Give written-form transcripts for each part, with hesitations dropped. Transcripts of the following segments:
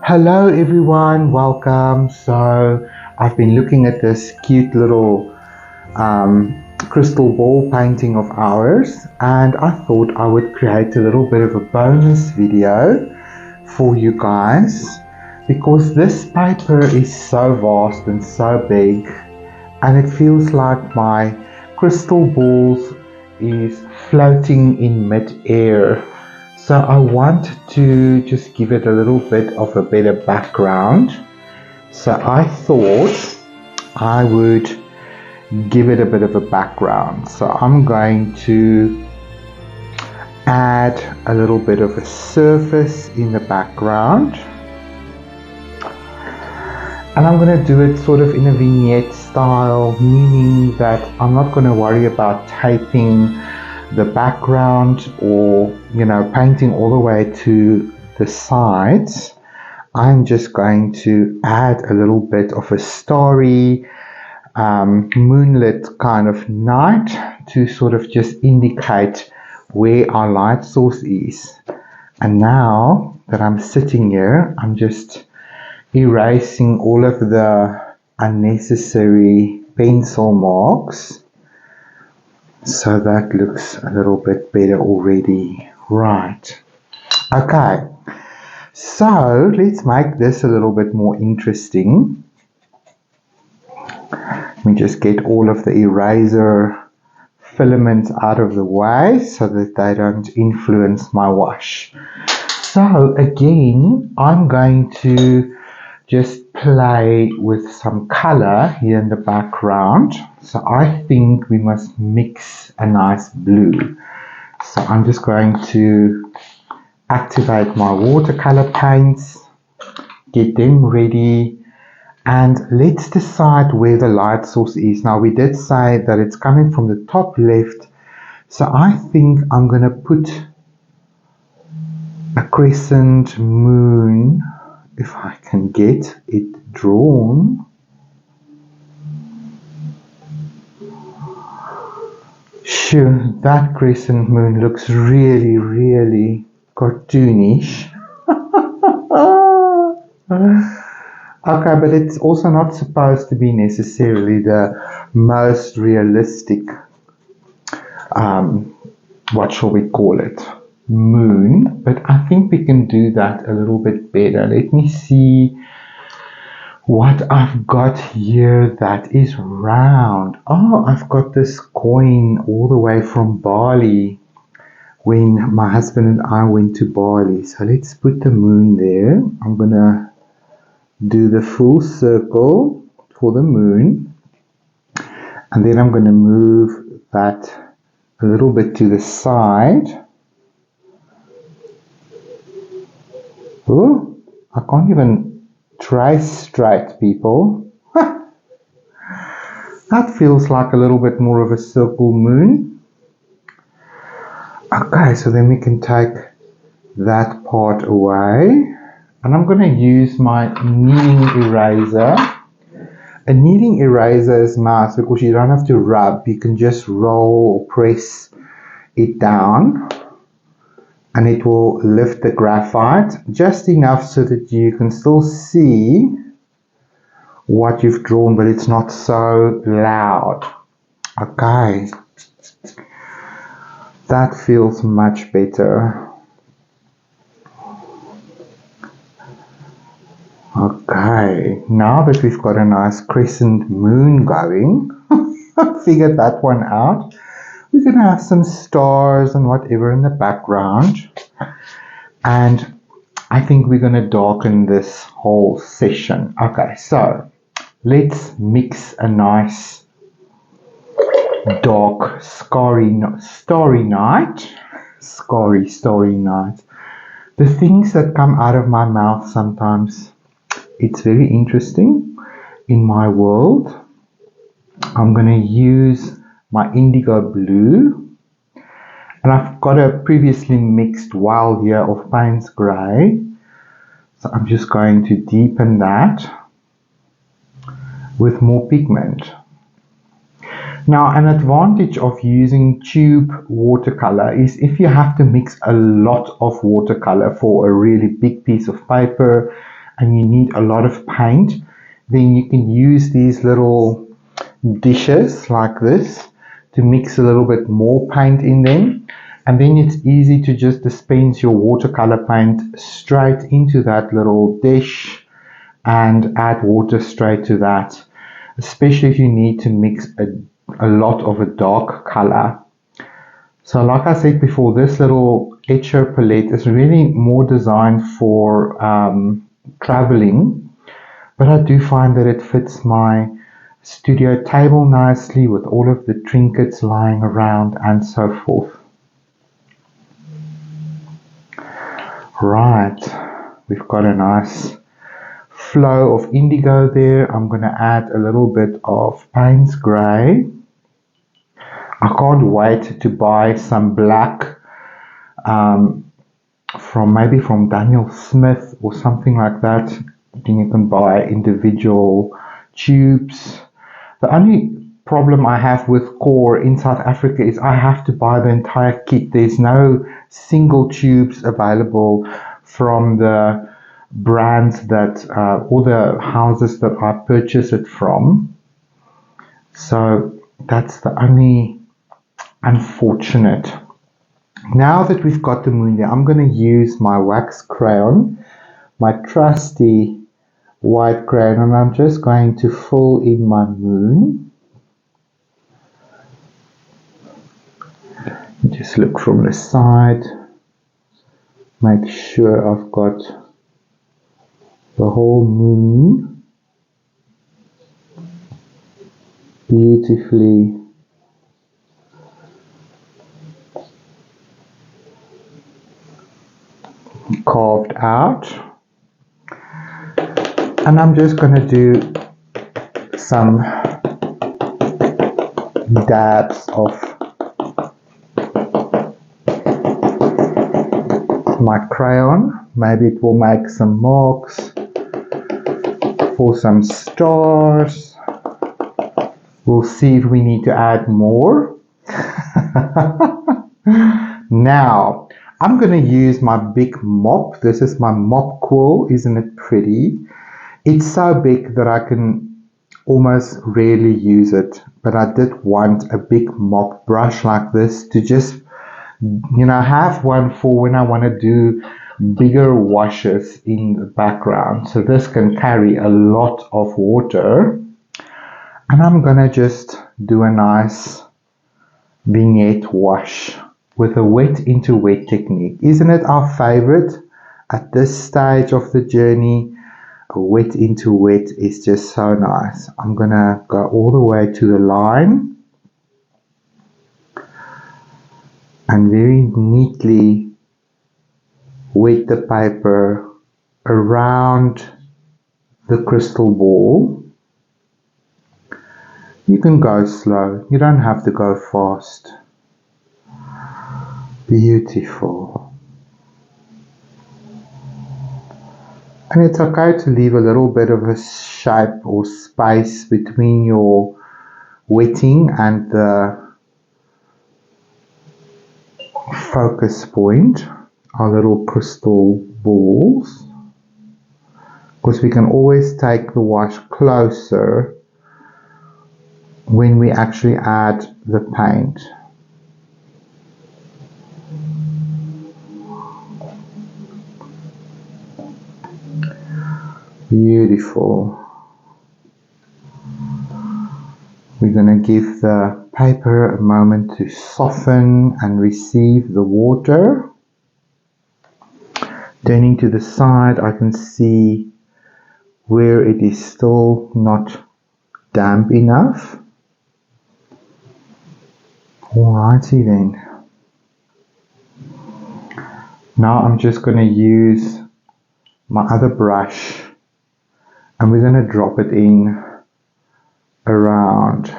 Hello everyone, welcome. So I've been looking at this cute little crystal ball painting of ours, and I thought I would create a little bit of a bonus video for you guys because this paper is so vast and so big, and it feels like my crystal balls is floating in mid-air. So I want to just give it a little bit of a better background. So I thought I would give it a bit of a background. So I'm going to add a little bit of a surface in the background. And I'm going to do it sort of in a vignette style, meaning that I'm not going to worry about taping the background or painting all the way to the sides. I'm just going to add a little bit of a starry moonlit kind of night to sort of just indicate where our light source is. And now that I'm sitting here, I'm just erasing all of the unnecessary pencil marks. So that looks a little bit better already. Right. Okay. So let's make this a little bit more interesting. Let me just get all of the eraser filaments out of the way so that they don't influence my wash. So again, I'm going to just play with some color here in the background. So I think we must mix a nice blue. So I'm just going to activate my watercolor paints, get them ready, and let's decide where the light source is. Now we did say that it's coming from the top left, so I think I'm going to put a crescent moon, if I can get it drawn. Sure, that crescent moon looks really, really cartoonish. Okay, but it's also not supposed to be necessarily the most realistic, what shall we call it, moon, but I think we can do that a little bit better. Let me see what I've got here that is round. Oh, I've got this coin all the way from Bali when my husband and I went to Bali. So let's put the moon there. I'm gonna do the full circle for the moon, and then I'm gonna move that a little bit to the side. Oh, I can't even trace straight, people. That feels like a little bit more of a circle moon. Okay, so then we can take that part away, and I'm going to use my kneading eraser. A kneading eraser is nice because you don't have to rub, you can just roll or press it down, and it will lift the graphite just enough so that you can still see what you've drawn, but it's not so loud. Okay, that feels much better. Okay, now that we've got a nice crescent moon going, I figured that one out. We're going to have some stars and whatever in the background. And I think we're going to darken this whole session. Okay, so let's mix a nice dark starry night. Starry night. The things that come out of my mouth sometimes, it's very interesting in my world. I'm going to use my indigo blue, and I've got a previously mixed wild here of Payne's grey, so I'm just going to deepen that with more pigment. Now, an advantage of using tube watercolor is if you have to mix a lot of watercolor for a really big piece of paper and you need a lot of paint, then you can use these little dishes like this to mix a little bit more paint in them, and then it's easy to just dispense your watercolor paint straight into that little dish and add water straight to that, especially if you need to mix a lot of a dark color. So like I said before, this little etcher palette is really more designed for traveling, but I do find that it fits my studio table nicely with all of the trinkets lying around and so forth. Right, we've got a nice flow of indigo there. I'm going to add a little bit of Payne's Grey. I can't wait to buy some black from Daniel Smith or something like that. Then you can buy individual tubes. The only problem I have with core in South Africa is I have to buy the entire kit. There's no single tubes available from the brands that or the houses that I purchase it from. So that's the only unfortunate. Now that we've got the moon there, I'm going to use my wax crayon, my trusty white crayon, and I'm just going to fill in my moon. Just look from the side, make sure I've got the whole moon beautifully carved out, and I'm just going to do some dabs of my crayon. Maybe it will make some marks for some stars. We'll see if we need to add more. Now I'm going to use my big mop. This is my mop quill. Isn't it pretty? It's so big that I can almost rarely use it, but I did want a big mop brush like this to just, have one for when I want to do bigger washes in the background. So this can carry a lot of water, and I'm going to just do a nice vignette wash with a wet into wet technique. Isn't it our favorite at this stage of the journey? A wet into wet is just so nice. I'm gonna go all the way to the line and very neatly wet the paper around the crystal ball. You can go slow, you don't have to go fast. Beautiful. And it's okay to leave a little bit of a shape or space between your wetting and the focus point, our little crystal balls, because we can always take the wash closer when we actually add the paint. Beautiful. We're going to give the paper a moment to soften and receive the water. Turning to the side, I can see where it is still not damp enough. Alrighty then. Now I'm just going to use my other brush, and we're going to drop it in around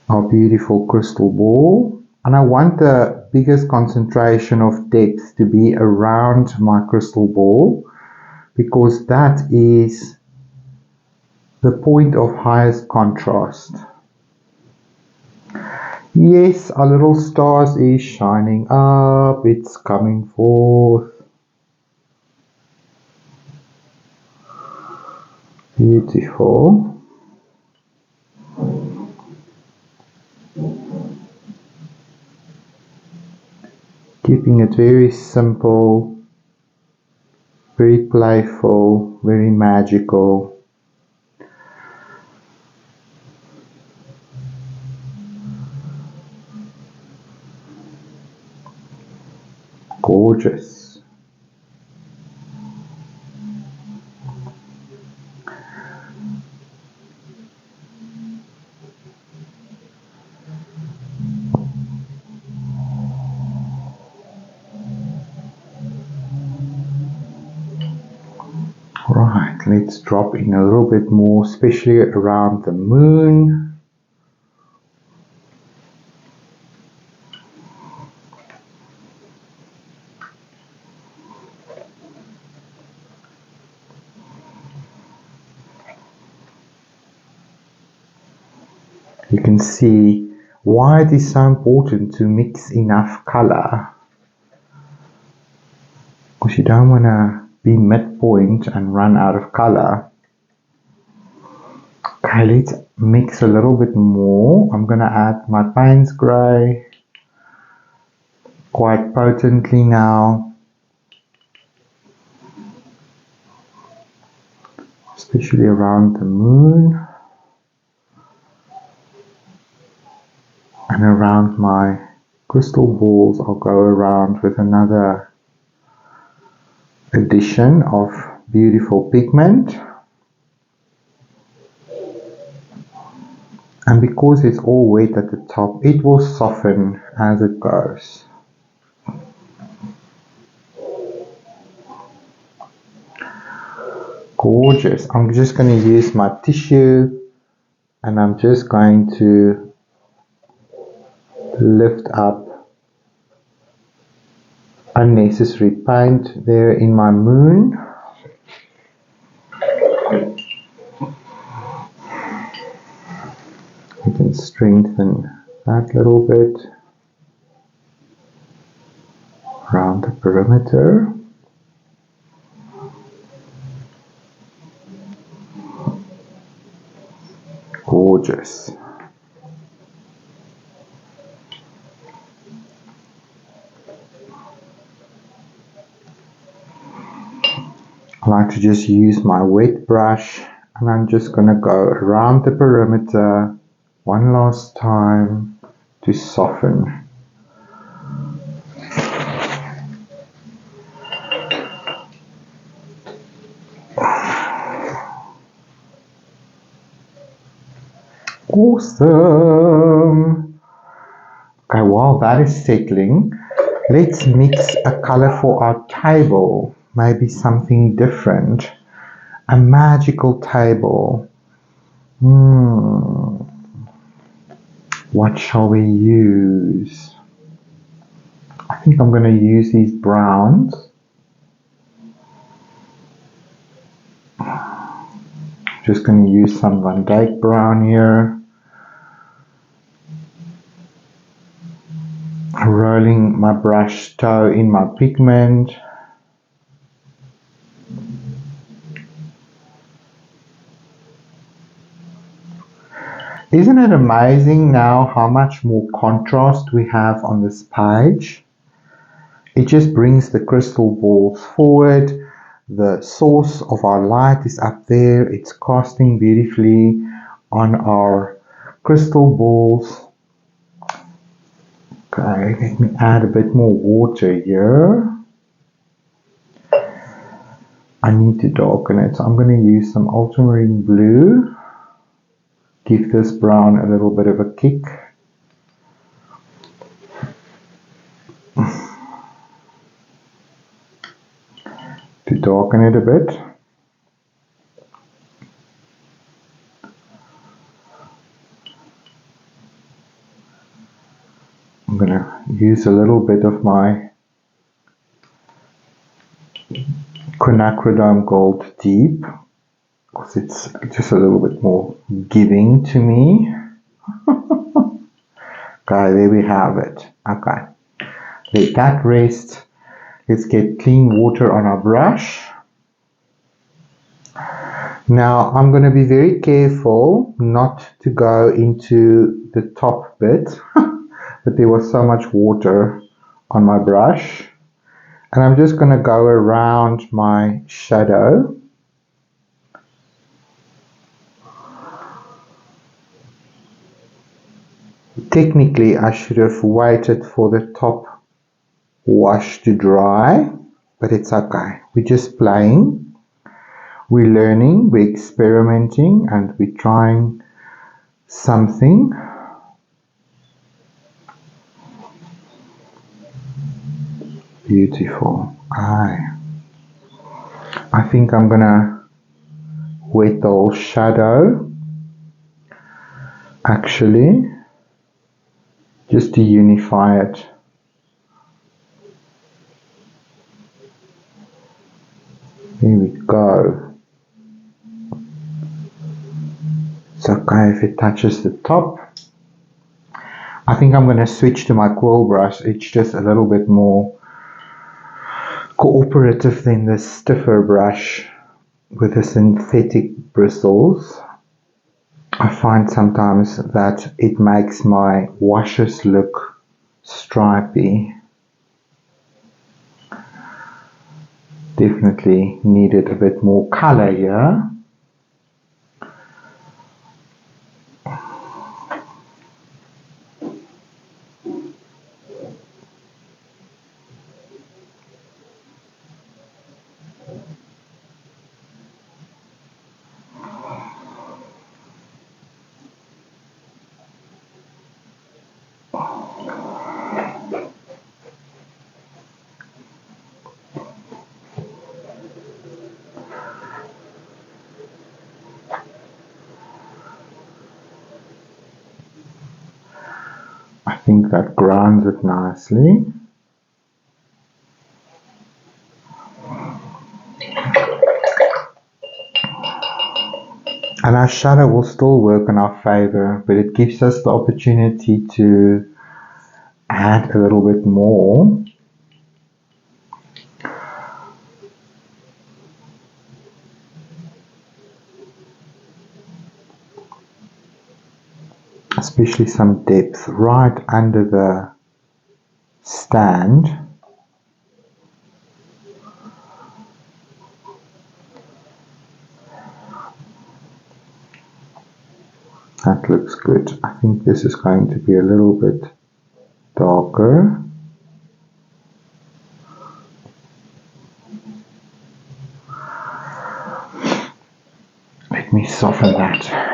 our beautiful crystal ball. And I want the biggest concentration of depth to be around my crystal ball, because that is the point of highest contrast. Yes, our little stars is shining up, it's coming forth. Beautiful. Keeping it very simple, very playful, very magical. Gorgeous. Right, let's drop in a little bit more, especially around the moon. You can see why it is so important to mix enough color, because you don't want to be midpoint and run out of color. Okay, let's mix a little bit more. I'm going to add my Payne's Grey quite potently now, especially around the moon and around my crystal balls. I'll go around with another addition of beautiful pigment. And because it's all wet at the top, it will soften as it goes. Gorgeous. I'm just going to use my tissue and I'm just going to lift up unnecessary paint there in my moon. You can strengthen that little bit around the perimeter. Gorgeous. I like to just use my wet brush and I'm just going to go around the perimeter one last time to soften. Awesome! Okay, while that is settling, let's mix a color for our table. Maybe something different. A magical table. What shall we use? I think I'm going to use these browns. Just going to use some Van Dyke brown here. Rolling my brush toe in my pigment. Isn't it amazing now how much more contrast we have on this page? It just brings the crystal balls forward. The source of our light is up there. It's casting beautifully on our crystal balls. Okay, let me add a bit more water here. I need to darken it, so I'm going to use some ultramarine blue. Give this brown a little bit of a kick. To darken it a bit. I'm going to use a little bit of my quinacridone gold deep, because it's just a little bit more giving to me. Okay, there we have it. Okay, let that rest. Let's get clean water on our brush. Now I'm going to be very careful not to go into the top bit, but there was so much water on my brush. And I'm just going to go around my shadow. Technically, I should have waited for the top wash to dry, but it's okay. We're just playing, we're learning, we're experimenting, and we're trying something. Beautiful. I think I'm gonna wet the whole shadow, actually, just to unify it. Here we go. It's okay if it touches the top. I think I'm going to switch to my quill brush. It's just a little bit more cooperative than the stiffer brush with the synthetic bristles. I find sometimes that it makes my washes look stripy. Definitely needed a bit more color here. I think that grounds it nicely. And our shadow will still work in our favor, but it gives us the opportunity to add a little bit more. Especially some depth right under the stand. That looks good. I think this is going to be a little bit darker. Let me soften that.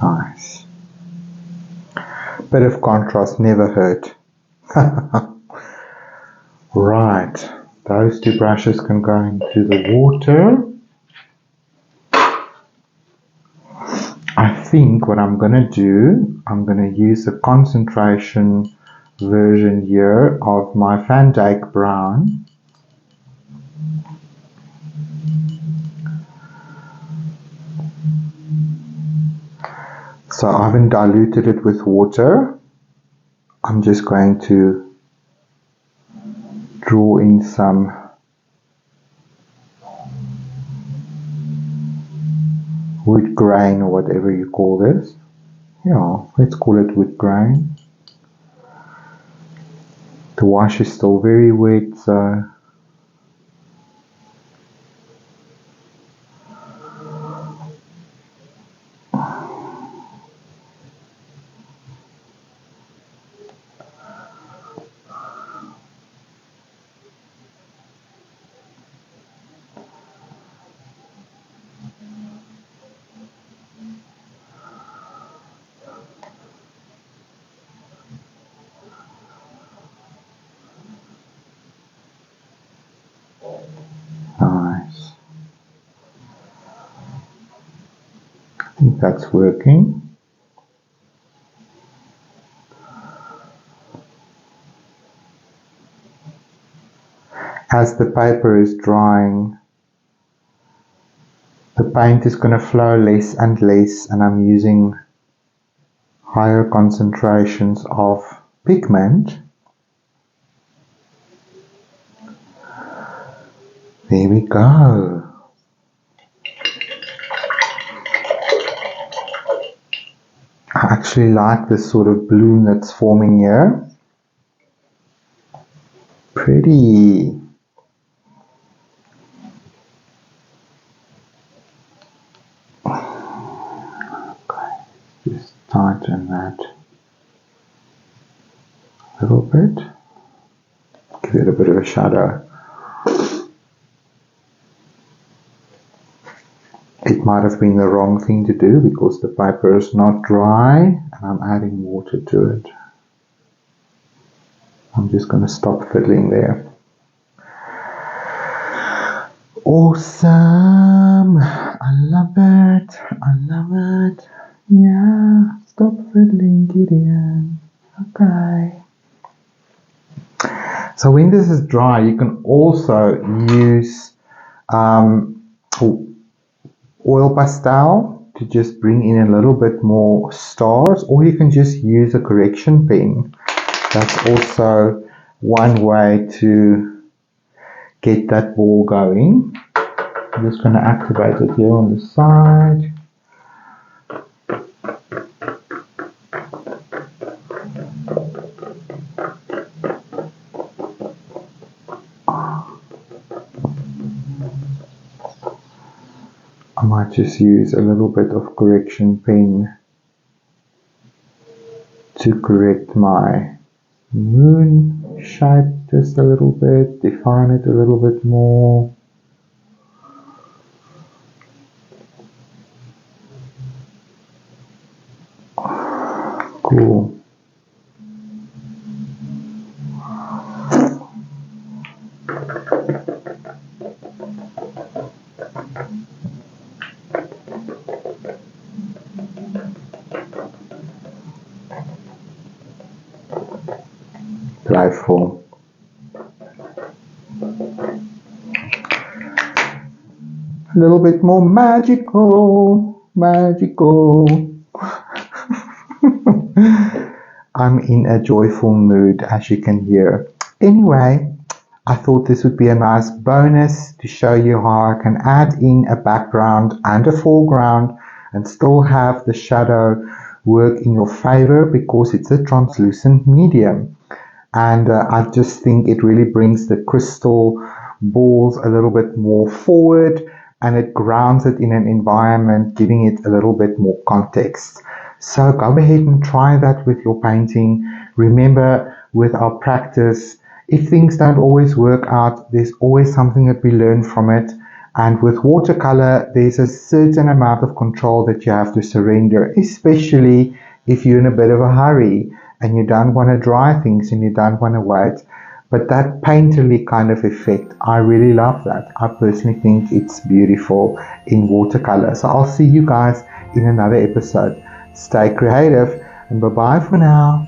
Nice. Bit of contrast never hurt. Right, those two brushes can go into the water. I think what I'm going to do, I'm going to use the concentration version here of my Van Dyke brown. So I haven't diluted it with water. I'm just going to draw in some wood grain or whatever you call this. Yeah, let's call it wood grain. The wash is still very wet, so nice. I think that's working. As the paper is drying, the paint is going to flow less and less, and I'm using higher concentrations of pigment. There we go. I actually like this sort of bloom that's forming here. Pretty. Okay, just tighten that a little bit. Give it a bit of a shadow. It might have been the wrong thing to do because the paper is not dry and I'm adding water to it. I'm just going to stop fiddling there. Awesome! I love it! I love it! Yeah, stop fiddling, Gideon. Okay. So when this is dry, you can also use oil pastel to just bring in a little bit more stars, or you can just use a correction pen. That's also one way to get that ball going. I'm just going to activate it here on the side. I might just use a little bit of correction pen to correct my moon shape just a little bit, define it a little bit more. Cool. Playful. A little bit more magical. I'm in a joyful mood, as you can hear. Anyway, I thought this would be a nice bonus to show you how I can add in a background and a foreground and still have the shadow work in your favor because it's a translucent medium. And I just think it really brings the crystal balls a little bit more forward, and it grounds it in an environment, giving it a little bit more context. So go ahead and try that with your painting. Remember, with our practice, if things don't always work out, there's always something that we learn from it. And with watercolor, there's a certain amount of control that you have to surrender, especially if you're in a bit of a hurry and you don't want to dry things and you don't want to wait. But that painterly kind of effect, I really love that. I personally think it's beautiful in watercolor. So I'll see you guys in another episode. Stay creative and bye-bye for now.